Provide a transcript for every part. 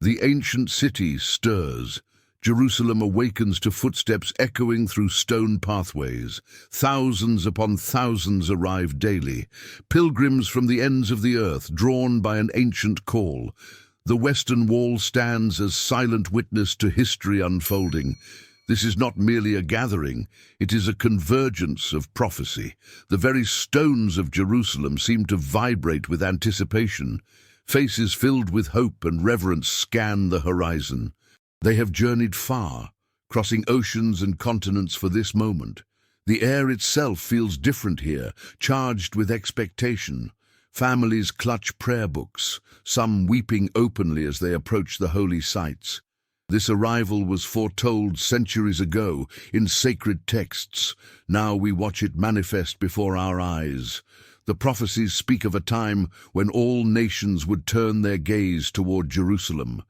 The ancient city stirs. Jerusalem awakens to footsteps echoing through stone pathways. Thousands upon thousands arrive daily, pilgrims from the ends of the earth, drawn by an ancient call. The Western Wall stands as silent witness to history unfolding. This is not merely a gathering, it is a convergence of prophecy. The very stones of Jerusalem seem to vibrate with anticipation. Faces filled with hope and reverence scan the horizon. They have journeyed far, crossing oceans and continents for this moment. The air itself feels different here, charged with expectation. Families clutch prayer books, some weeping openly as they approach the holy sites. This arrival was foretold centuries ago in sacred texts. Now we watch it manifest before our eyes. The prophecies speak of a time when all nations would turn their gaze toward Jerusalem.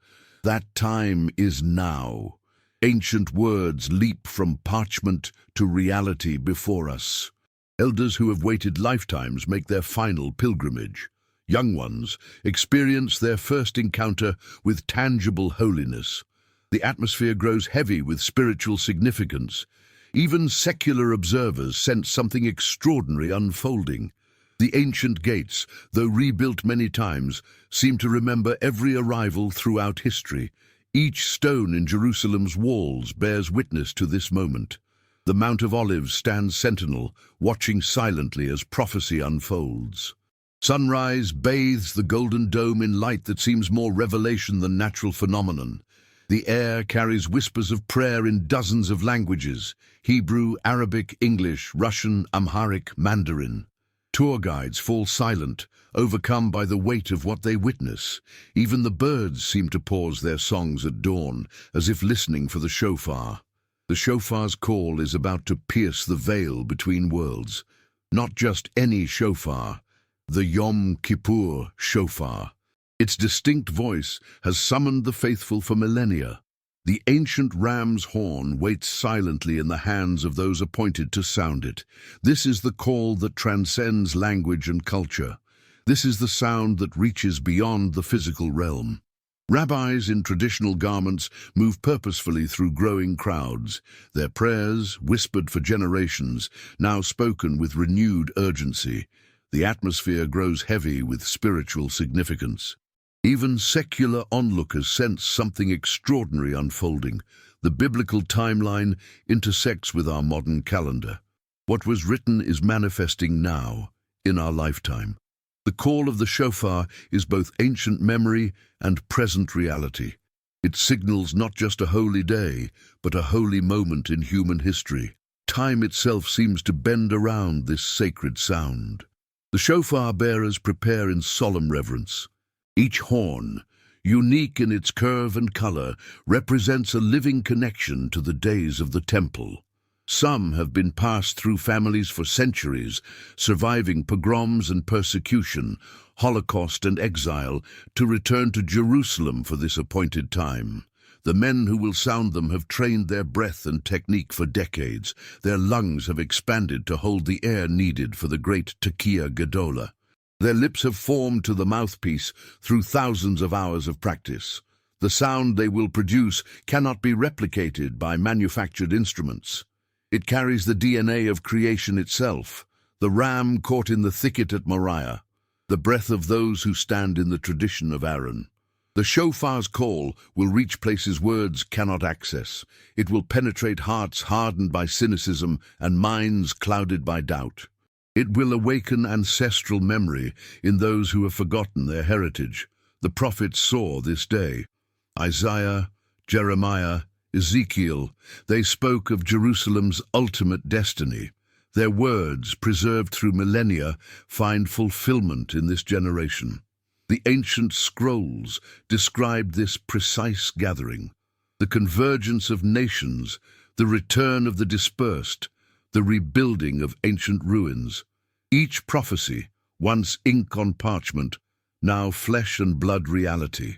That time is now. Ancient words leap from parchment to reality before us. Elders who have waited lifetimes make their final pilgrimage. Young ones experience their first encounter with tangible holiness. The atmosphere grows heavy with spiritual significance. Even secular observers sense something extraordinary unfolding. The ancient gates, though rebuilt many times, seem to remember every arrival throughout history. Each stone in Jerusalem's walls bears witness to this moment. The Mount of Olives stands sentinel, watching silently as prophecy unfolds. Sunrise bathes the golden dome in light that seems more revelation than natural phenomenon. The air carries whispers of prayer in dozens of languages: Hebrew, Arabic, English, Russian, Amharic, Mandarin. Tour guides fall silent, overcome by the weight of what they witness. Even the birds seem to pause their songs at dawn, as if listening for the shofar. The shofar's call is about to pierce the veil between worlds. Not just any shofar, the Yom Kippur shofar. Its distinct voice has summoned the faithful for millennia. The ancient ram's horn waits silently in the hands of those appointed to sound it. This is the call that transcends language and culture. This is the sound that reaches beyond the physical realm. Rabbis in traditional garments move purposefully through growing crowds, their prayers, whispered for generations, now spoken with renewed urgency. The atmosphere grows heavy with spiritual significance. Even secular onlookers sense something extraordinary unfolding. The biblical timeline intersects with our modern calendar. What was written is manifesting now, in our lifetime. The call of the shofar is both ancient memory and present reality. It signals not just a holy day, but a holy moment in human history. Time itself seems to bend around this sacred sound. The shofar bearers prepare in solemn reverence. Each horn, unique in its curve and color, represents a living connection to the days of the temple. Some have been passed through families for centuries, surviving pogroms and persecution, Holocaust and exile, to return to Jerusalem for this appointed time. The men who will sound them have trained their breath and technique for decades. Their lungs have expanded to hold the air needed for the great Tekiah Gedolah. Their lips have formed to the mouthpiece through thousands of hours of practice. The sound they will produce cannot be replicated by manufactured instruments. It carries the DNA of creation itself, the ram caught in the thicket at Moriah, the breath of those who stand in the tradition of Aaron. The shofar's call will reach places words cannot access. It will penetrate hearts hardened by cynicism and minds clouded by doubt. It will awaken ancestral memory in those who have forgotten their heritage. The prophets saw this day. Isaiah, Jeremiah, Ezekiel, they spoke of Jerusalem's ultimate destiny. Their words, preserved through millennia, find fulfillment in this generation. The ancient scrolls described this precise gathering, the convergence of nations, the return of the dispersed, the rebuilding of ancient ruins. Each prophecy, once ink on parchment, now flesh and blood reality.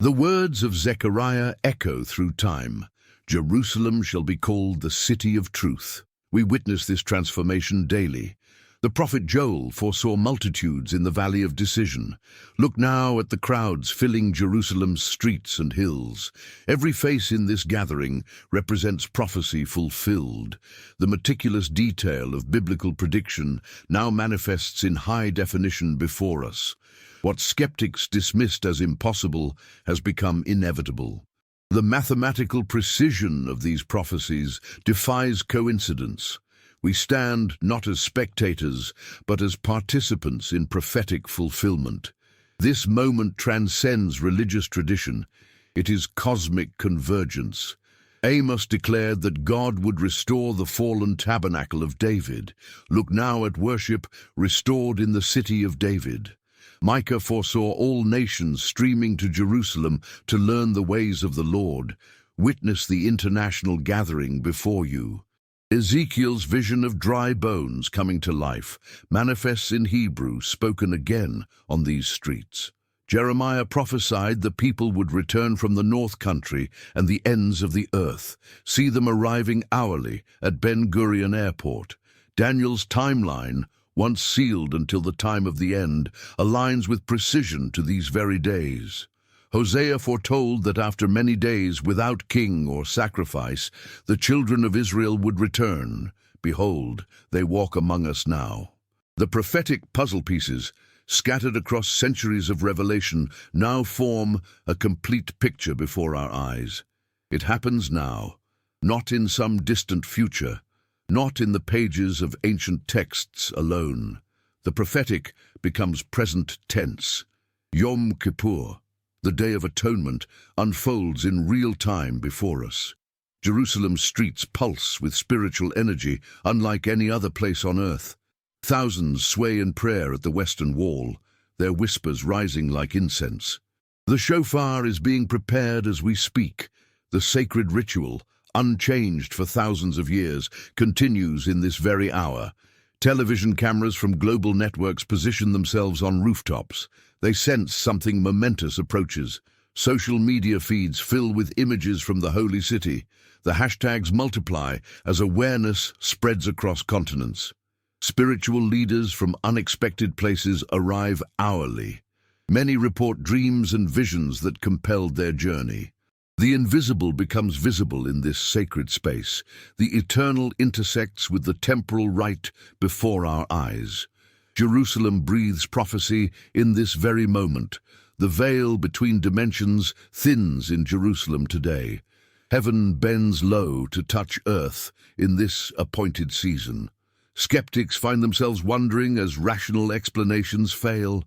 The words of Zechariah echo through time. Jerusalem shall be called the city of truth. We witness this transformation daily. The prophet Joel foresaw multitudes in the valley of decision. Look now at the crowds filling Jerusalem's streets and hills. Every face in this gathering represents prophecy fulfilled. The meticulous detail of biblical prediction now manifests in high definition before us. What skeptics dismissed as impossible has become inevitable. The mathematical precision of these prophecies defies coincidence. We stand not as spectators, but as participants in prophetic fulfillment. This moment transcends religious tradition. It is cosmic convergence. Amos declared that God would restore the fallen tabernacle of David. Look now at worship restored in the city of David. Micah foresaw all nations streaming to Jerusalem to learn the ways of the Lord. Witness the international gathering before you. Ezekiel's vision of dry bones coming to life manifests in Hebrew, spoken again on these streets. Jeremiah prophesied the people would return from the north country and the ends of the earth. See them arriving hourly at Ben Gurion Airport. Daniel's timeline, once sealed until the time of the end, aligns with precision to these very days. Hosea foretold that after many days without king or sacrifice, the children of Israel would return. Behold, they walk among us now. The prophetic puzzle pieces, scattered across centuries of revelation, now form a complete picture before our eyes. It happens now, not in some distant future, not in the pages of ancient texts alone. The prophetic becomes present tense. Yom Kippur, the Day of Atonement, unfolds in real time before us. Jerusalem's streets pulse with spiritual energy, unlike any other place on earth. Thousands sway in prayer at the Western Wall, their whispers rising like incense. The shofar is being prepared as we speak. The sacred ritual, unchanged for thousands of years, continues in this very hour. Television cameras from global networks position themselves on rooftops. They sense something momentous approaches. Social media feeds fill with images from the holy city. The hashtags multiply as awareness spreads across continents. Spiritual leaders from unexpected places arrive hourly. Many report dreams and visions that compelled their journey. The invisible becomes visible in this sacred space. The eternal intersects with the temporal right before our eyes. Jerusalem breathes prophecy in this very moment. The veil between dimensions thins in Jerusalem today. Heaven bends low to touch earth in this appointed season. Skeptics find themselves wondering as rational explanations fail.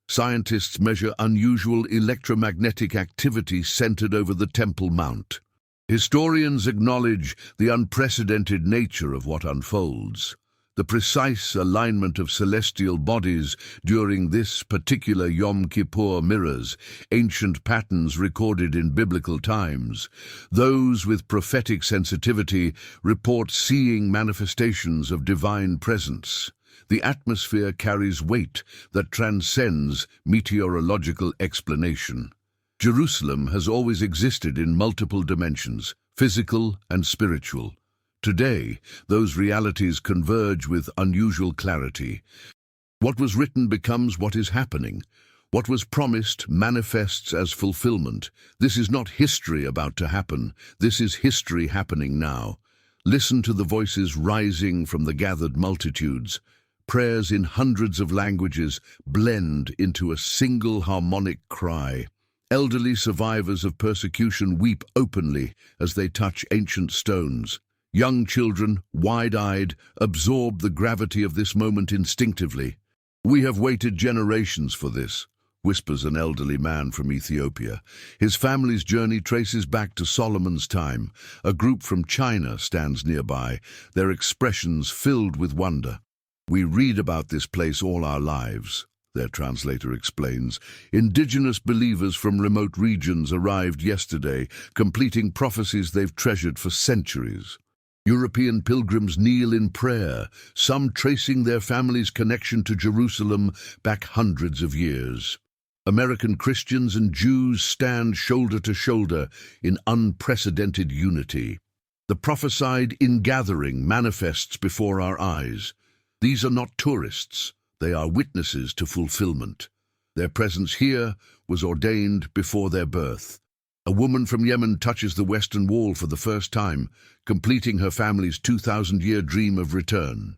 Scientists measure unusual electromagnetic activity centered over the Temple Mount. Historians acknowledge the unprecedented nature of what unfolds. The precise alignment of celestial bodies during this particular Yom Kippur mirrors ancient patterns recorded in biblical times. Those with prophetic sensitivity report seeing manifestations of divine presence. The atmosphere carries weight that transcends meteorological explanation. Jerusalem has always existed in multiple dimensions, physical and spiritual. Today, those realities converge with unusual clarity. What was written becomes what is happening. What was promised manifests as fulfillment. This is not history about to happen. This is history happening now. Listen to the voices rising from the gathered multitudes. Prayers in hundreds of languages blend into a single harmonic cry. Elderly survivors of persecution weep openly as they touch ancient stones. Young children, wide-eyed, absorb the gravity of this moment instinctively. "We have waited generations for this," whispers an elderly man from Ethiopia. His family's journey traces back to Solomon's time. A group from China stands nearby, their expressions filled with wonder. "We read about this place all our lives," their translator explains. "Indigenous believers from remote regions arrived yesterday, completing prophecies they've treasured for centuries." European pilgrims kneel in prayer, some tracing their family's connection to Jerusalem back hundreds of years. American Christians and Jews stand shoulder to shoulder in unprecedented unity. The prophesied ingathering manifests before our eyes. These are not tourists, they are witnesses to fulfillment. Their presence here was ordained before their birth. A woman from Yemen touches the Western Wall for the first time, completing her family's 2,000-year dream of return.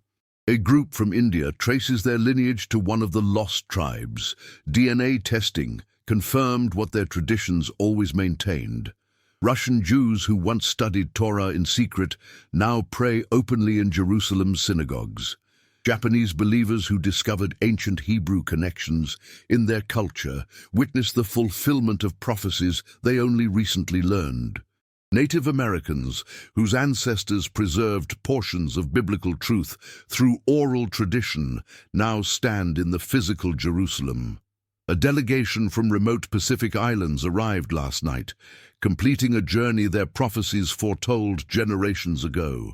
A group from India traces their lineage to one of the lost tribes. DNA testing confirmed what their traditions always maintained. Russian Jews who once studied Torah in secret now pray openly in Jerusalem's synagogues. Japanese believers who discovered ancient Hebrew connections in their culture witness the fulfillment of prophecies they only recently learned. Native Americans, whose ancestors preserved portions of biblical truth through oral tradition, now stand in the physical Jerusalem. A delegation from remote Pacific islands arrived last night, completing a journey their prophecies foretold generations ago.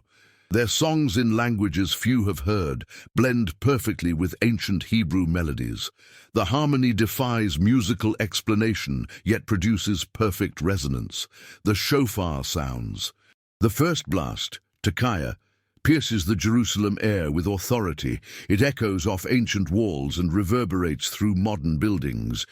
Their songs in languages few have heard blend perfectly with ancient Hebrew melodies. The harmony defies musical explanation, yet produces perfect resonance. The shofar sounds. The first blast, Tekiah, pierces the Jerusalem air with authority. It echoes off ancient walls and reverberates through modern buildings.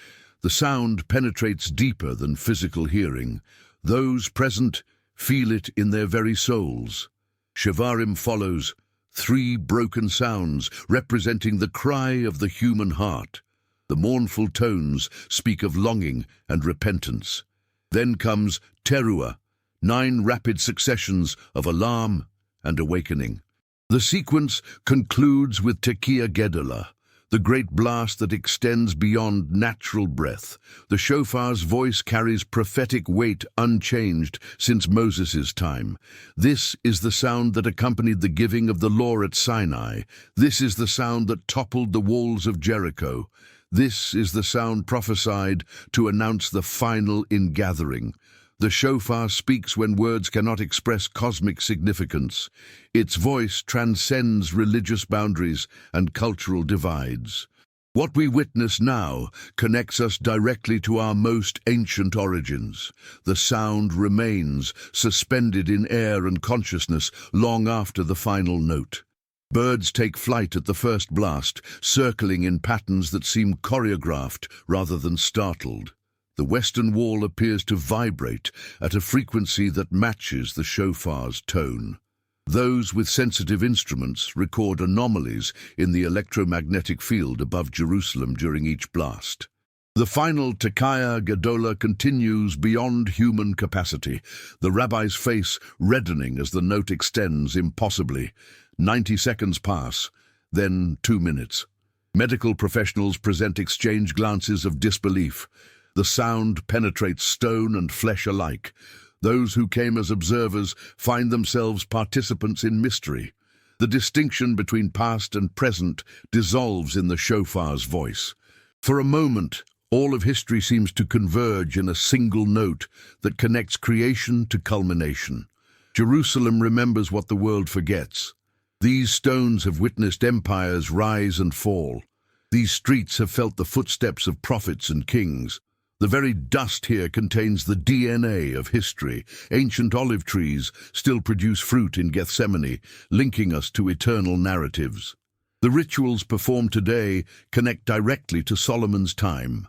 The sound penetrates deeper than physical hearing. Those present feel it in their very souls. Shevarim follows, 3 broken sounds representing the cry of the human heart. The mournful tones speak of longing and repentance. Then comes Teruah, 9 rapid successions of alarm and awakening. The sequence concludes with Tekiah Gedolah, the great blast that extends beyond natural breath. The shofar's voice carries prophetic weight unchanged since Moses' time. This is the sound that accompanied the giving of the law at Sinai. This is the sound that toppled the walls of Jericho. This is the sound prophesied to announce the final ingathering. The shofar speaks when words cannot express cosmic significance. Its voice transcends religious boundaries and cultural divides. What we witness now connects us directly to our most ancient origins. The sound remains suspended in air and consciousness long after the final note. Birds take flight at the first blast, circling in patterns that seem choreographed rather than startled. The Western Wall appears to vibrate at a frequency that matches the shofar's tone. Those with sensitive instruments record anomalies in the electromagnetic field above Jerusalem during each blast. The final Tekiah Gedolah continues beyond human capacity, the rabbi's face reddening as the note extends impossibly. 90 seconds pass, then 2 minutes. Medical professionals present exchange glances of disbelief. The sound penetrates stone and flesh alike. Those who came as observers find themselves participants in mystery. The distinction between past and present dissolves in the shofar's voice. For a moment, all of history seems to converge in a single note that connects creation to culmination. Jerusalem remembers what the world forgets. These stones have witnessed empires rise and fall. These streets have felt the footsteps of prophets and kings. The very dust here contains the DNA of history. Ancient olive trees still produce fruit in Gethsemane, linking us to eternal narratives. The rituals performed today connect directly to Solomon's time.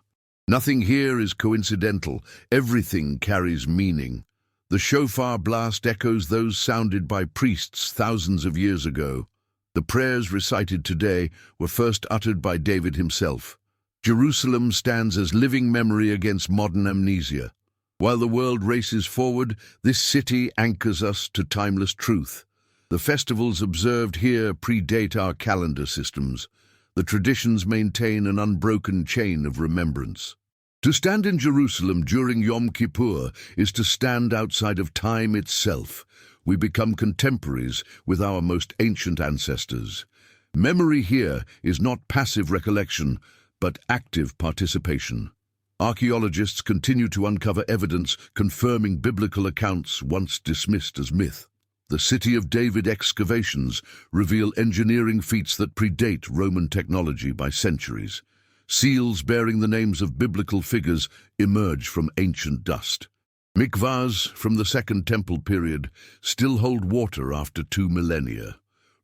Nothing here is coincidental. Everything carries meaning. The shofar blast echoes those sounded by priests thousands of years ago. The prayers recited today were first uttered by David himself. Jerusalem stands as living memory against modern amnesia. While the world races forward, this city anchors us to timeless truth. The festivals observed here predate our calendar systems. The traditions maintain an unbroken chain of remembrance. To stand in Jerusalem during Yom Kippur is to stand outside of time itself. We become contemporaries with our most ancient ancestors. Memory here is not passive recollection, but active participation. Archaeologists continue to uncover evidence confirming biblical accounts once dismissed as myth. The City of David excavations reveal engineering feats that predate Roman technology by centuries. Seals bearing the names of biblical figures emerge from ancient dust. Mikvahs from the Second Temple period still hold water after 2 millennia.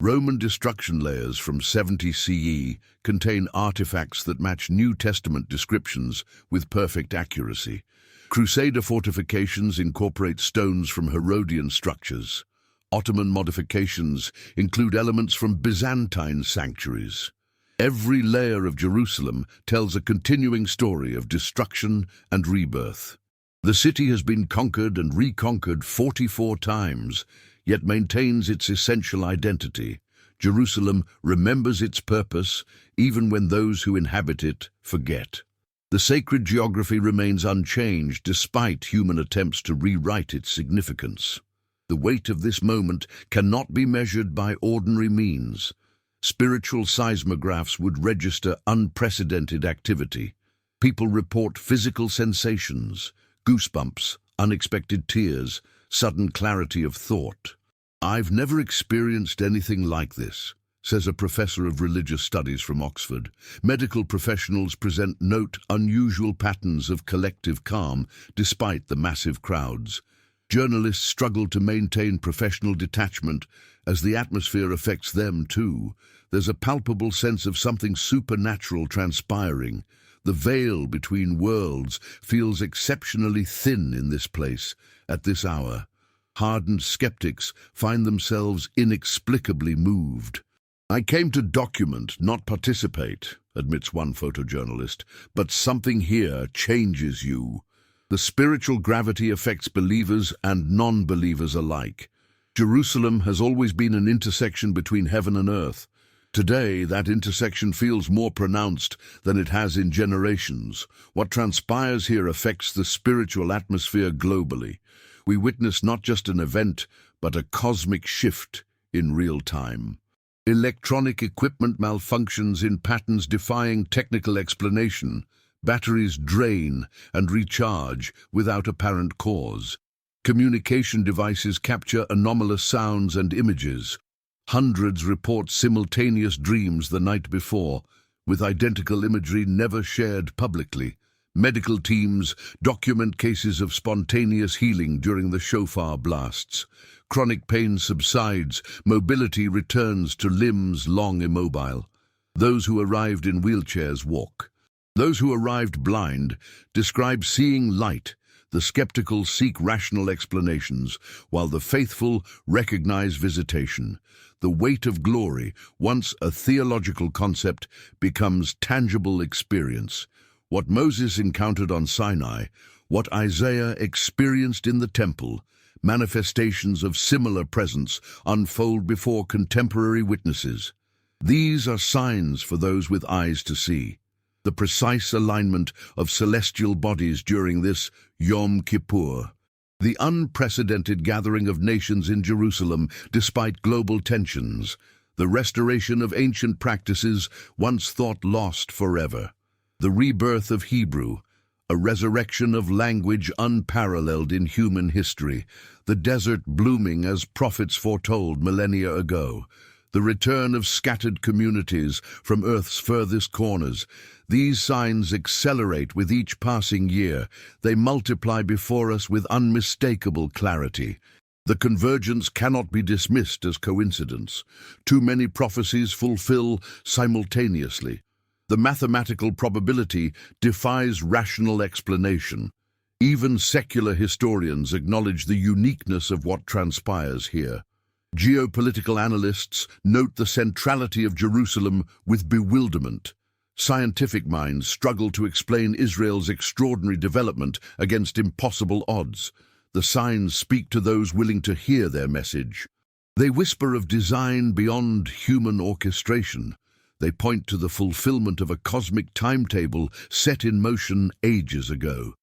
Roman destruction layers from 70 CE contain artifacts that match New Testament descriptions with perfect accuracy. Crusader fortifications incorporate stones from Herodian structures. Ottoman modifications include elements from Byzantine sanctuaries. Every layer of Jerusalem tells a continuing story of destruction and rebirth. The city has been conquered and reconquered 44 times, yet maintains its essential identity. Jerusalem remembers its purpose, even when those who inhabit it forget. The sacred geography remains unchanged despite human attempts to rewrite its significance. The weight of this moment cannot be measured by ordinary means. Spiritual seismographs would register unprecedented activity. People report physical sensations, goosebumps, unexpected tears, sudden clarity of thought. "I've never experienced anything like this," says a professor of religious studies from Oxford. Medical professionals note unusual patterns of collective calm despite the massive crowds. Journalists struggle to maintain professional detachment as the atmosphere affects them too. There's a palpable sense of something supernatural transpiring. The veil between worlds feels exceptionally thin in this place at this hour. Hardened skeptics find themselves inexplicably moved. "I came to document, not participate," admits one photojournalist, "but something here changes you." The spiritual gravity affects believers and non-believers alike. Jerusalem has always been an intersection between heaven and earth. Today, that intersection feels more pronounced than it has in generations. What transpires here affects the spiritual atmosphere globally. We witness not just an event, but a cosmic shift in real time. Electronic equipment malfunctions in patterns defying technical explanation. Batteries drain and recharge without apparent cause. Communication devices capture anomalous sounds and images. Hundreds report simultaneous dreams the night before, with identical imagery never shared publicly. Medical teams document cases of spontaneous healing during the shofar blasts. Chronic pain subsides, mobility returns to limbs long immobile. Those who arrived in wheelchairs walk. Those who arrived blind describe seeing light. The skeptical seek rational explanations, while the faithful recognize visitation. The weight of glory, once a theological concept, becomes tangible experience. What Moses encountered on Sinai, what Isaiah experienced in the temple, manifestations of similar presence unfold before contemporary witnesses. These are signs for those with eyes to see. The precise alignment of celestial bodies during this Yom Kippur. The unprecedented gathering of nations in Jerusalem despite global tensions. The restoration of ancient practices once thought lost forever. The rebirth of Hebrew, a resurrection of language unparalleled in human history. The desert blooming as prophets foretold millennia ago. The return of scattered communities from Earth's furthest corners. These signs accelerate with each passing year. They multiply before us with unmistakable clarity. The convergence cannot be dismissed as coincidence. Too many prophecies fulfill simultaneously. The mathematical probability defies rational explanation. Even secular historians acknowledge the uniqueness of what transpires here. Geopolitical analysts note the centrality of Jerusalem with bewilderment. Scientific minds struggle to explain Israel's extraordinary development against impossible odds. The signs speak to those willing to hear their message. They whisper of design beyond human orchestration. They point to the fulfillment of a cosmic timetable set in motion ages ago.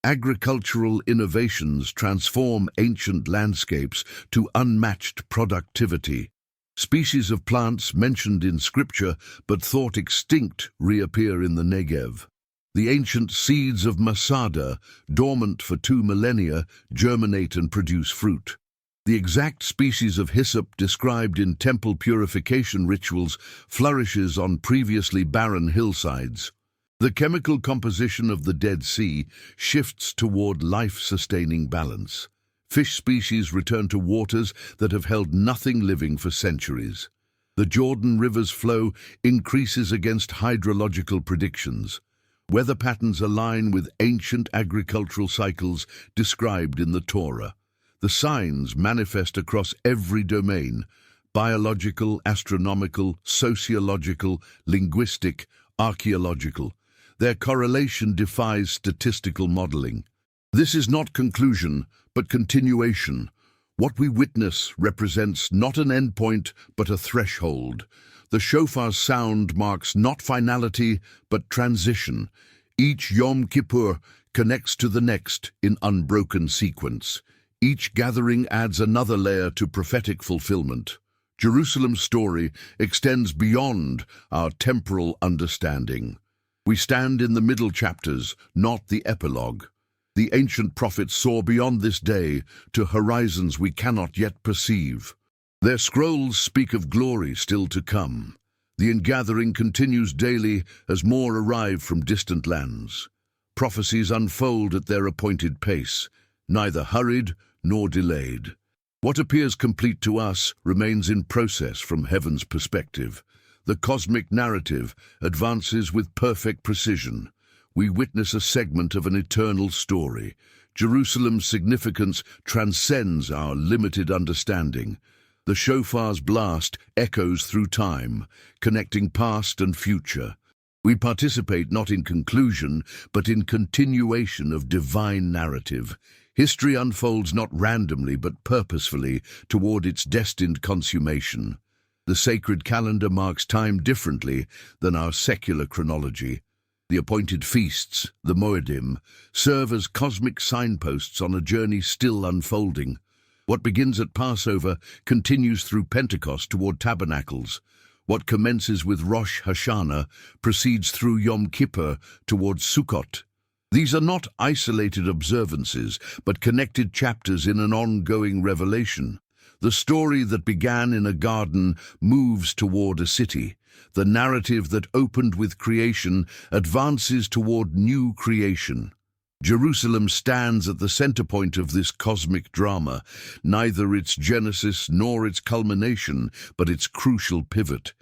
Agricultural innovations transform ancient landscapes to unmatched productivity. Species of plants mentioned in scripture but thought extinct reappear in the Negev. The ancient seeds of Masada, dormant for 2 millennia, germinate and produce fruit. The exact species of hyssop described in temple purification rituals flourishes on previously barren hillsides. The chemical composition of the Dead Sea shifts toward life-sustaining balance. Fish species return to waters that have held nothing living for centuries. The Jordan River's flow increases against hydrological predictions. Weather patterns align with ancient agricultural cycles described in the Torah. The signs manifest across every domain: biological, astronomical, sociological, linguistic, archaeological. Their correlation defies statistical modeling. This is not conclusion, but continuation. What we witness represents not an endpoint, but a threshold. The shofar's sound marks not finality, but transition. Each Yom Kippur connects to the next in unbroken sequence. Each gathering adds another layer to prophetic fulfillment. Jerusalem's story extends beyond our temporal understanding. We stand in the middle chapters, not the epilogue. The ancient prophets saw beyond this day to horizons we cannot yet perceive. Their scrolls speak of glory still to come. The ingathering continues daily as more arrive from distant lands. Prophecies unfold at their appointed pace, neither hurried nor delayed. What appears complete to us remains in process from heaven's perspective. The cosmic narrative advances with perfect precision. We witness a segment of an eternal story. Jerusalem's significance transcends our limited understanding. The shofar's blast echoes through time, connecting past and future. We participate not in conclusion, but in continuation of divine narrative. History unfolds not randomly, but purposefully toward its destined consummation. The sacred calendar marks time differently than our secular chronology. The appointed feasts, the Moedim, serve as cosmic signposts on a journey still unfolding. What begins at Passover continues through Pentecost toward Tabernacles. What commences with Rosh Hashanah proceeds through Yom Kippur towards Sukkot. These are not isolated observances, but connected chapters in an ongoing revelation. The story that began in a garden moves toward a city. The narrative that opened with creation advances toward new creation. Jerusalem stands at the center point of this cosmic drama, neither its genesis nor its culmination, but its crucial pivot.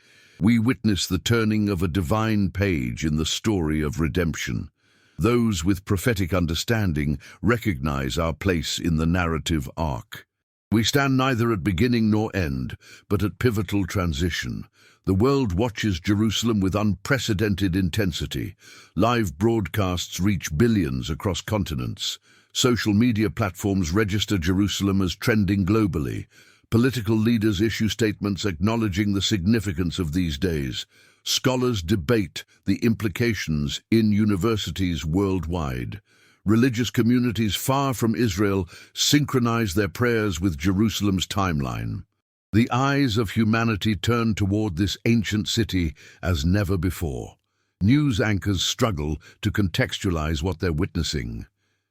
We witness the turning of a divine page in the story of redemption. Those with prophetic understanding recognize our place in the narrative arc. We stand neither at beginning nor end, but at pivotal transition. The world watches Jerusalem with unprecedented intensity. Live broadcasts reach billions across continents. Social media platforms register Jerusalem as trending globally. Political leaders issue statements acknowledging the significance of these days. Scholars debate the implications in universities worldwide. Religious communities far from Israel synchronize their prayers with Jerusalem's timeline. The eyes of humanity turn toward this ancient city as never before. News anchors struggle to contextualize what they're witnessing.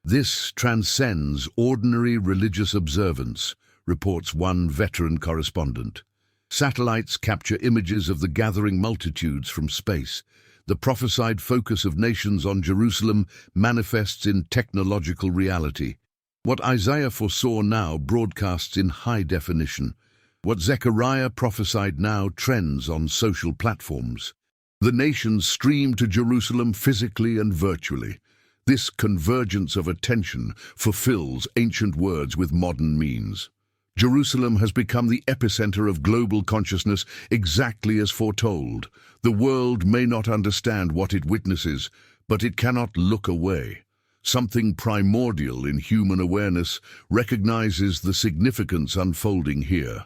This transcends ordinary religious observance, reports one veteran correspondent. Satellites capture images of the gathering multitudes from space. The prophesied focus of nations on Jerusalem manifests in technological reality. What Isaiah foresaw now broadcasts in high definition. What Zechariah prophesied now trends on social platforms. The nations stream to Jerusalem physically and virtually. This convergence of attention fulfills ancient words with modern means. Jerusalem has become the epicenter of global consciousness exactly as foretold. The world may not understand what it witnesses, but it cannot look away. Something primordial in human awareness recognizes the significance unfolding here.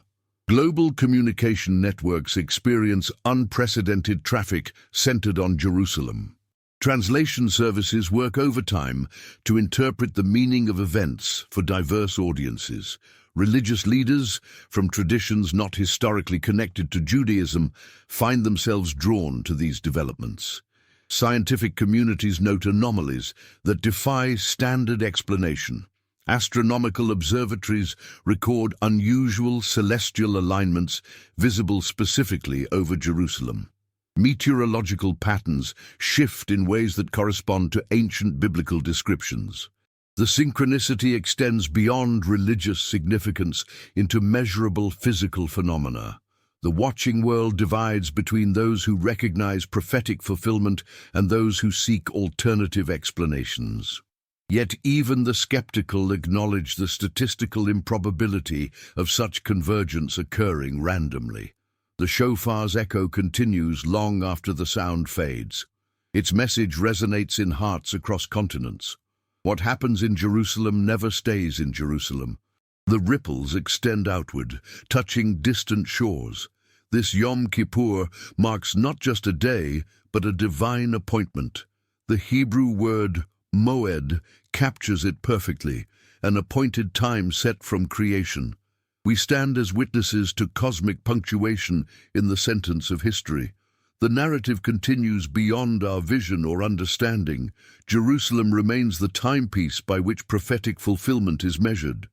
Global communication networks experience unprecedented traffic centered on Jerusalem. Translation services work overtime to interpret the meaning of events for diverse audiences. Religious leaders, from traditions not historically connected to Judaism, find themselves drawn to these developments. Scientific communities note anomalies that defy standard explanation. Astronomical observatories record unusual celestial alignments visible specifically over Jerusalem. Meteorological patterns shift in ways that correspond to ancient biblical descriptions. The synchronicity extends beyond religious significance into measurable physical phenomena. The watching world divides between those who recognize prophetic fulfillment and those who seek alternative explanations. Yet even the skeptical acknowledge the statistical improbability of such convergence occurring randomly. The shofar's echo continues long after the sound fades. Its message resonates in hearts across continents. What happens in Jerusalem never stays in Jerusalem. The ripples extend outward, touching distant shores. This Yom Kippur marks not just a day, but a divine appointment. The Hebrew word moed captures it perfectly, an appointed time set from creation. We stand as witnesses to cosmic punctuation in the sentence of history. The narrative continues beyond our vision or understanding. Jerusalem remains the timepiece by which prophetic fulfillment is measured.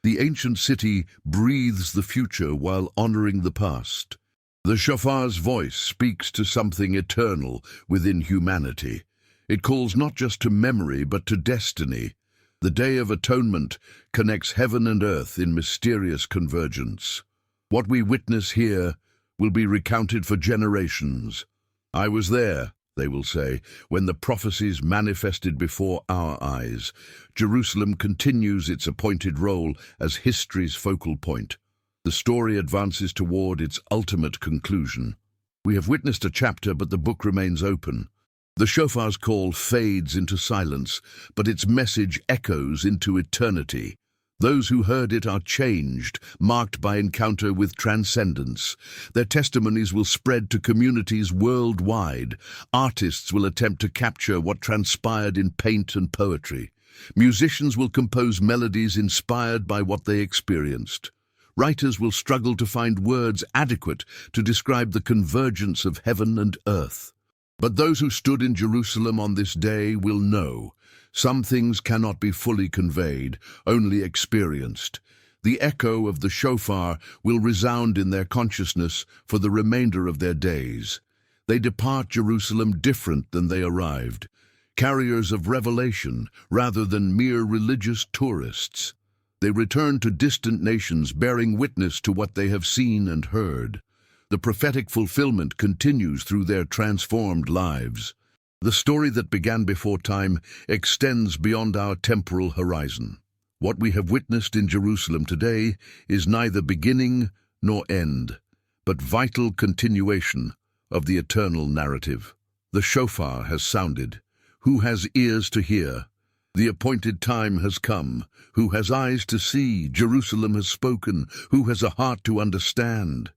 The ancient city breathes the future while honoring the past. The shofar's voice speaks to something eternal within humanity. It calls not just to memory but to destiny. The Day of Atonement connects heaven and earth in mysterious convergence. What we witness here will be recounted for generations. I was there, they will say, when the prophecies manifested before our eyes. Jerusalem continues its appointed role as history's focal point. The story advances toward its ultimate conclusion. We have witnessed a chapter, but the book remains open. The shofar's call fades into silence, but its message echoes into eternity. Those who heard it are changed, marked by encounter with transcendence. Their testimonies will spread to communities worldwide. Artists will attempt to capture what transpired in paint and poetry. Musicians will compose melodies inspired by what they experienced. Writers will struggle to find words adequate to describe the convergence of heaven and earth. But those who stood in Jerusalem on this day will know. Some things cannot be fully conveyed, only experienced. The echo of the shofar will resound in their consciousness for the remainder of their days. They depart Jerusalem different than they arrived, carriers of revelation rather than mere religious tourists. They return to distant nations bearing witness to what they have seen and heard. The prophetic fulfillment continues through their transformed lives. The story that began before time extends beyond our temporal horizon. What we have witnessed in Jerusalem today is neither beginning nor end, but vital continuation of the eternal narrative. The shofar has sounded. Who has ears to hear? The appointed time has come. Who has eyes to see? Jerusalem has spoken. Who has a heart to understand?